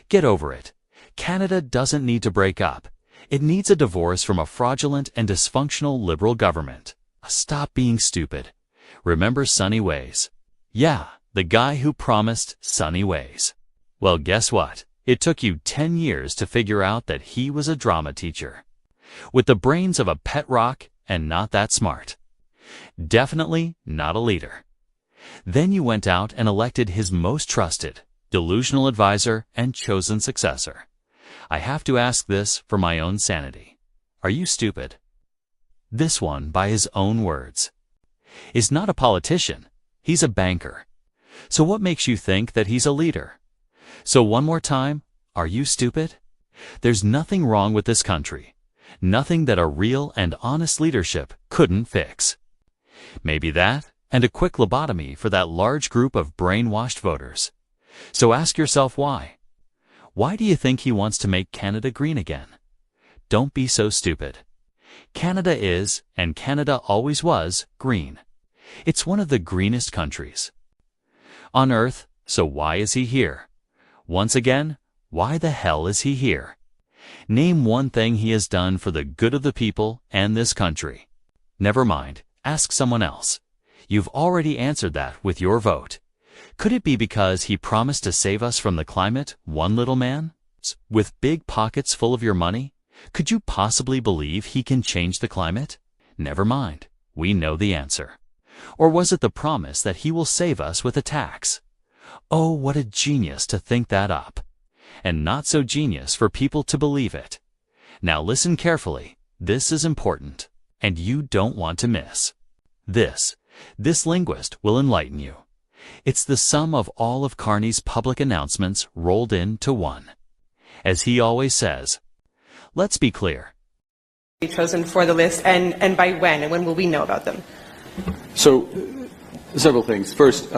Get over it. Canada doesn't need to break up. It needs a divorce from a fraudulent and dysfunctional Liberal government. Stop being stupid. Remember sunny ways. Yeah, the guy who promised sunny ways. Well, guess what? It took you 10 years to figure out that he was a drama teacher, with the brains of a pet rock and not that smart. Definitely not a leader. Then you went out and elected his most trusted, delusional advisor and chosen successor. I have to ask this for my own sanity. Are you stupid? This one, by his own words, is not a politician. He's a banker. So what makes you think that he's a leader? So one more time, are you stupid? There's nothing wrong with this country. Nothing that a real and honest leadership couldn't fix. Maybe that, and a quick lobotomy for that large group of brainwashed voters. So ask yourself why. Why do you think he wants to make Canada green again? Don't be so stupid. Canada is, and Canada always was, green. It's one of the greenest countries on Earth, so why is he here? Once again, why the hell is he here? Name one thing he has done for the good of the people and this country. Never mind, ask someone else. You've already answered that with your vote. Could it be because he promised to save us from the climate, one little man? With big pockets full of your money? Could you possibly believe he can change the climate? Never mind, we know the answer. Or was it the promise that he will save us with a tax? Oh, what a genius to think that up. And not so genius for people to believe it. Now listen carefully. This is important, and you don't want to miss. This linguist will enlighten you. It's the sum of all of Carney's public announcements rolled into one. As he always says, let's be clear. Chosen for the list, and by when? And when will we know about them? So, several things. First,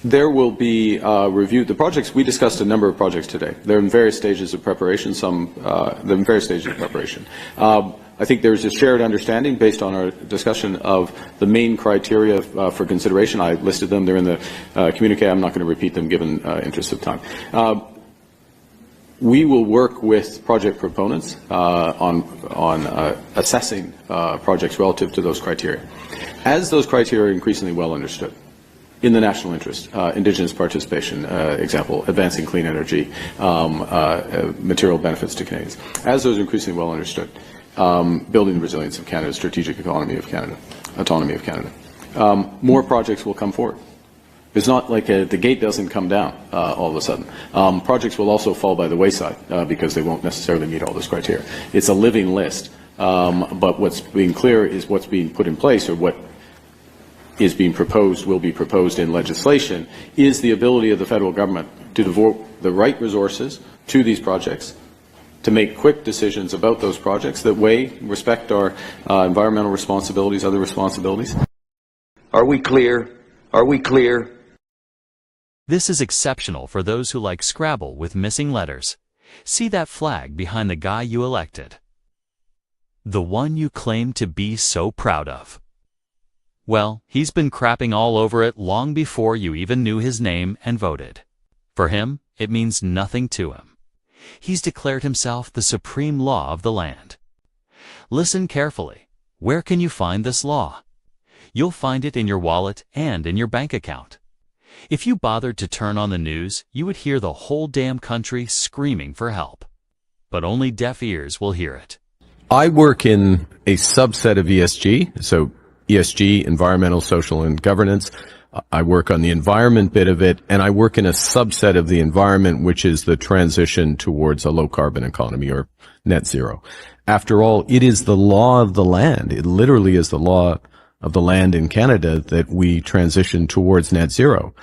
there will be review. The projects, we discussed a number of projects today. They're in various stages of preparation. They're in various stages of preparation. I think there's a shared understanding based on our discussion of the main criteria for consideration. I listed them. They're in the communique. I'm not going to repeat them given interest of time. We will work with project proponents on assessing projects relative to those criteria. As those criteria are increasingly well understood, in the national interest, Indigenous participation, example, advancing clean energy, material benefits to Canadians. As those are increasingly well understood, building the resilience of Canada, strategic economy of Canada, autonomy of Canada, more projects will come forward. It's not like the gate doesn't come down all of a sudden. Projects will also fall by the wayside because they won't necessarily meet all those criteria. It's a living list, but what's being clear is what's being put in place, or what is being proposed, will be proposed in legislation, is the ability of the federal government to devote the right resources to these projects, to make quick decisions about those projects that respect our environmental responsibilities, other responsibilities. Are we clear? Are we clear? This is exceptional for those who like Scrabble with missing letters. See that flag behind the guy you elected? The one you claim to be so proud of. Well, he's been crapping all over it long before you even knew his name and voted. For him, it means nothing to him. He's declared himself the supreme law of the land. Listen carefully. Where can you find this law? You'll find it in your wallet and in your bank account. If you bothered to turn on the news, you would hear the whole damn country screaming for help. But only deaf ears will hear it. I work in a subset of ESG, so ESG, environmental, social, and governance. I work on the environment bit of it, and I work in a subset of the environment, which is the transition towards a low-carbon economy, or net zero. After all, it is the law of the land. It literally is the law of the land in Canada that we transition towards net zero.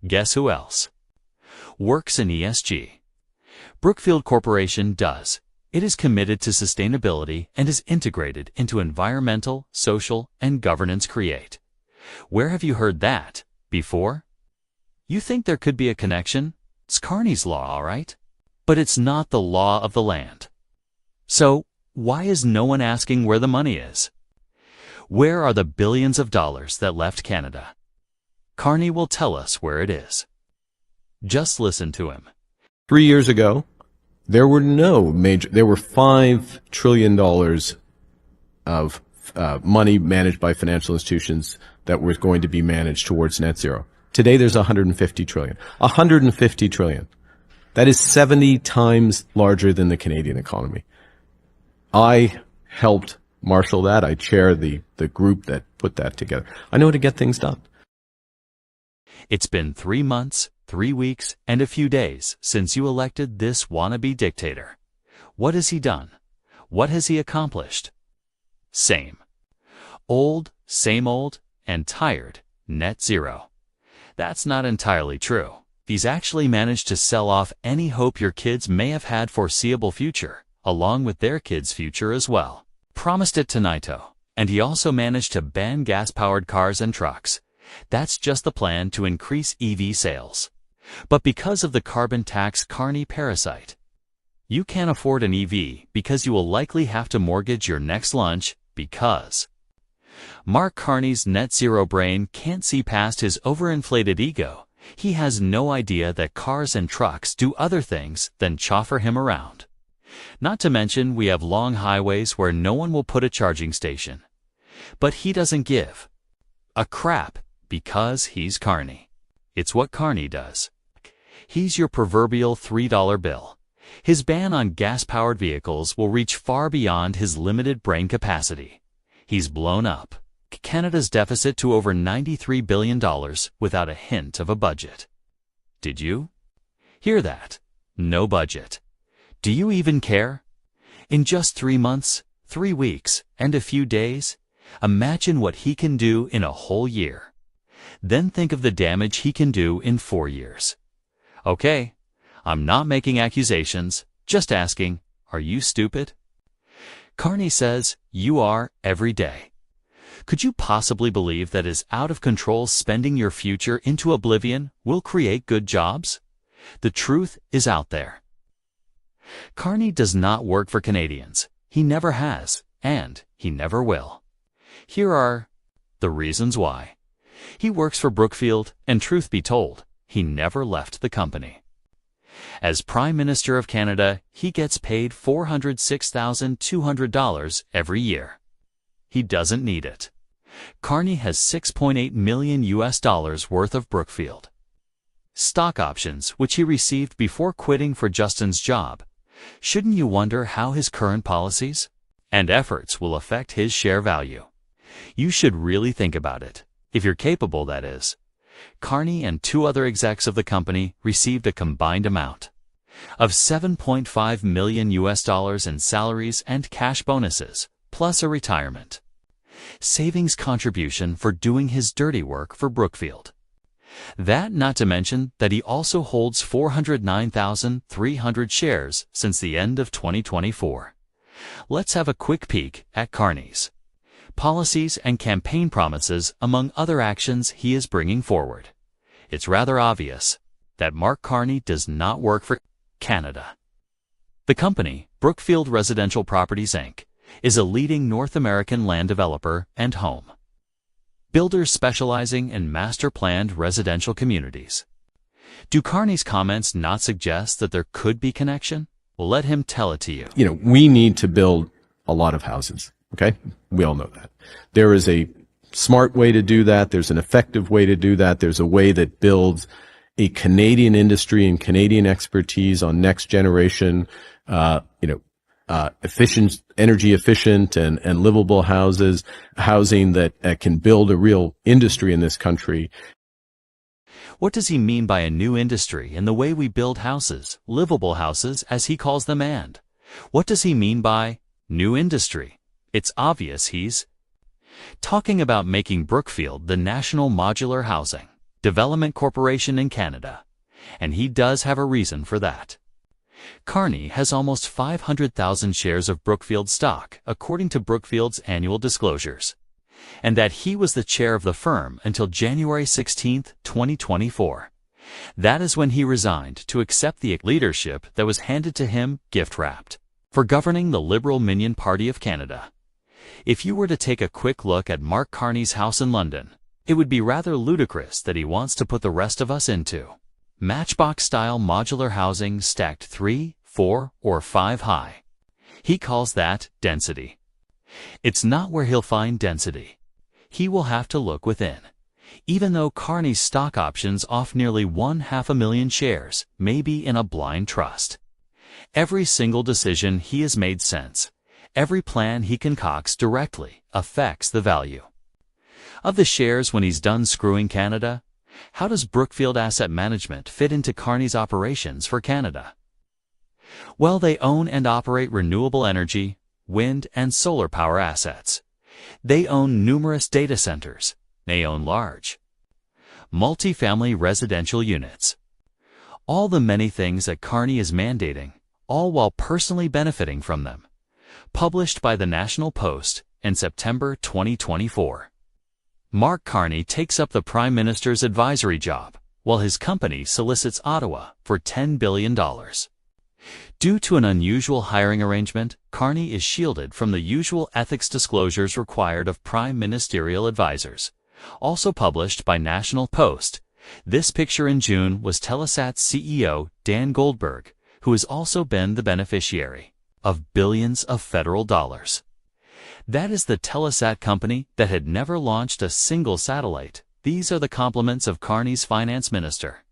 Guess who else works in ESG? Brookfield Corporation does. It is committed to sustainability and is integrated into environmental, social, and governance create. Where have you heard that before? You think there could be a connection? It's Carney's law, all right? But it's not the law of the land. So, why is no one asking where the money is? Where are the billions of dollars that left Canada? Carney will tell us where it is. Just listen to him. 3 years ago, there were $5 trillion of money managed by financial institutions that was going to be managed towards net zero. Today, there's 150 trillion. 150 trillion. That is 70 times larger than the Canadian economy. I helped marshal that. I chair the group that put that together. I know how to get things done. It's been 3 months, 3 weeks, and a few days since you elected this wannabe dictator. What has he done? What has he accomplished? Same. Old, same old, and tired, net zero. That's not entirely true. He's actually managed to sell off any hope your kids may have had foreseeable future, along with their kids' future as well. Promised it to Naito, and he also managed to ban gas-powered cars and trucks. That's just the plan to increase EV sales. But because of the carbon tax Carney parasite, you can't afford an EV because you will likely have to mortgage your next lunch because Mark Carney's net zero brain can't see past his overinflated ego. He has no idea that cars and trucks do other things than chauffeur him around. Not to mention we have long highways where no one will put a charging station. But he doesn't give a crap because he's Carney. It's what Carney does. He's your proverbial $3 bill. His ban on gas-powered vehicles will reach far beyond his limited brain capacity. He's blown up Canada's deficit to over $93 billion without a hint of a budget. Did you hear that? No budget. Do you even care? In just 3 months, 3 weeks, and a few days, imagine what he can do in a whole year. Then think of the damage he can do in 4 years. Okay, I'm not making accusations, just asking, are you stupid? Carney says you are every day. Could you possibly believe that his out-of-control spending your future into oblivion will create good jobs? The truth is out there. Carney does not work for Canadians. He never has, and he never will. Here are the reasons why. He works for Brookfield, and truth be told, he never left the company. As Prime Minister of Canada, he gets paid $406,200 every year. He doesn't need it. Carney has $6.8 million worth of Brookfield stock options, which he received before quitting for Justin's job. Shouldn't you wonder how his current policies and efforts will affect his share value? You should really think about it, if you're capable, that is. Carney and 2 other execs of the company received a combined amount of $7.5 million in salaries and cash bonuses, plus a retirement savings contribution for doing his dirty work for Brookfield. That not to mention that he also holds 409,300 shares since the end of 2024. Let's have a quick peek at Carney's policies and campaign promises among other actions he is bringing forward. It's rather obvious that Mark Carney does not work for Canada. The company, Brookfield Residential Properties Inc., is a leading North American land developer and home builders specializing in master-planned residential communities. Do Carney's comments not suggest that there could be connection? Well, let him tell it to you. We need to build a lot of houses, okay? We all know that. There is a smart way to do that. There's an effective way to do that. There's a way that builds a Canadian industry and Canadian expertise on next generation, efficient, energy efficient and livable housing that can build a real industry in this country. What does he mean by a new industry in the way we build houses, livable houses as he calls them, and what does he mean by new industry? It's obvious he's talking about making Brookfield the National Modular Housing Development Corporation in Canada, and he does have a reason for that. Carney has almost 500,000 shares of Brookfield stock, according to Brookfield's annual disclosures, and that he was the chair of the firm until January 16, 2024. That is when he resigned to accept the leadership that was handed to him gift-wrapped for governing the Liberal Minion Party of Canada. If you were to take a quick look at Mark Carney's house in London, it would be rather ludicrous that he wants to put the rest of us into matchbox-style modular housing stacked 3, 4, or 5 high. He calls that density. It's not where he'll find density. He will have to look within. Even though Carney's stock options off nearly 500,000 shares may be in a blind trust. Every single decision he has made sense. Every plan he concocts directly affects the value of the shares when he's done screwing Canada. How does Brookfield Asset Management fit into Carney's operations for Canada? Well, they own and operate renewable energy, wind and solar power assets. They own numerous data centers. They own large, multi-family residential units. All the many things that Carney is mandating, all while personally benefiting from them. Published by the National Post in September 2024. Mark Carney takes up the Prime Minister's advisory job, while his company solicits Ottawa for $10 billion. Due to an unusual hiring arrangement, Carney is shielded from the usual ethics disclosures required of prime ministerial advisors. Also published by National Post, this picture in June was Telesat's CEO Dan Goldberg, who has also been the beneficiary of billions of federal dollars. That is the Telesat company that had never launched a single satellite. These are the compliments of Carney's finance minister.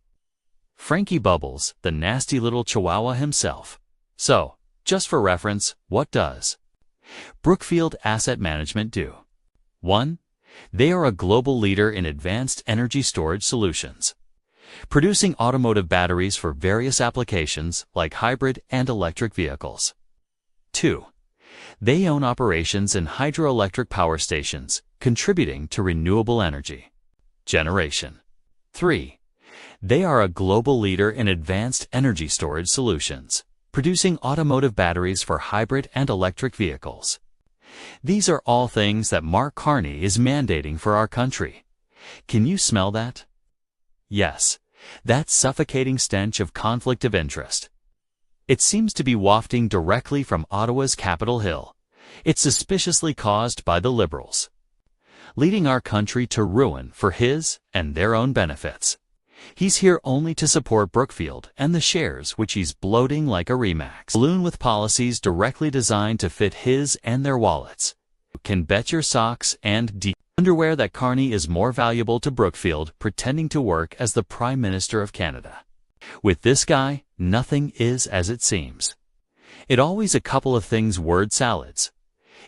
Frankie Bubbles, the nasty little chihuahua himself. So, just for reference, what does Brookfield Asset Management do? 1. They are a global leader in advanced energy storage solutions, producing automotive batteries for various applications like hybrid and electric vehicles. 2. They own operations in hydroelectric power stations, contributing to renewable energy generation. 3. They are a global leader in advanced energy storage solutions, producing automotive batteries for hybrid and electric vehicles. These are all things that Mark Carney is mandating for our country. Can you smell that? Yes, that suffocating stench of conflict of interest. It seems to be wafting directly from Ottawa's Capitol Hill. It's suspiciously caused by the Liberals, leading our country to ruin for his and their own benefits. He's here only to support Brookfield and the shares which he's bloating like a Remax balloon with policies directly designed to fit his and their wallets. You can bet your socks and underwear that Carney is more valuable to Brookfield pretending to work as the Prime Minister of Canada. With this guy, nothing is as it seems. It always a couple of things word salads.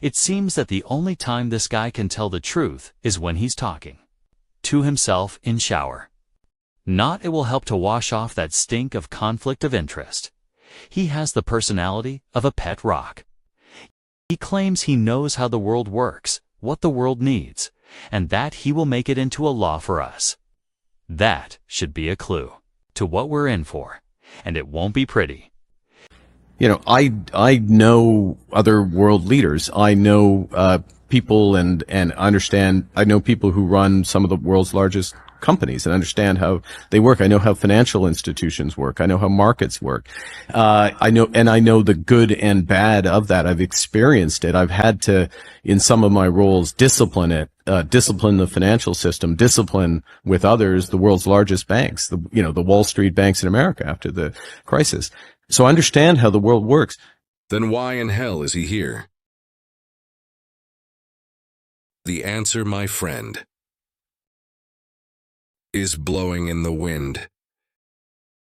It seems that the only time this guy can tell the truth is when he's talking to himself in shower. Not it will help to wash off that stink of conflict of interest. He has the personality of a pet rock. He claims he knows how the world works, what the world needs, and that he will make it into a law for us. That should be a clue to what we're in for, and it won't be pretty. You know, I know other world leaders. I know people and understand. I know people who run some of the world's largest companies and understand how they work. I know how financial institutions work. I know how markets work. I know the good and bad of that. I've experienced it. I've had to, in some of my roles, discipline the financial system, discipline with others, the world's largest banks, the Wall Street banks in America after the crisis. So I understand how the world works. Then why in hell is he here? The answer, my friend, is blowing in the wind.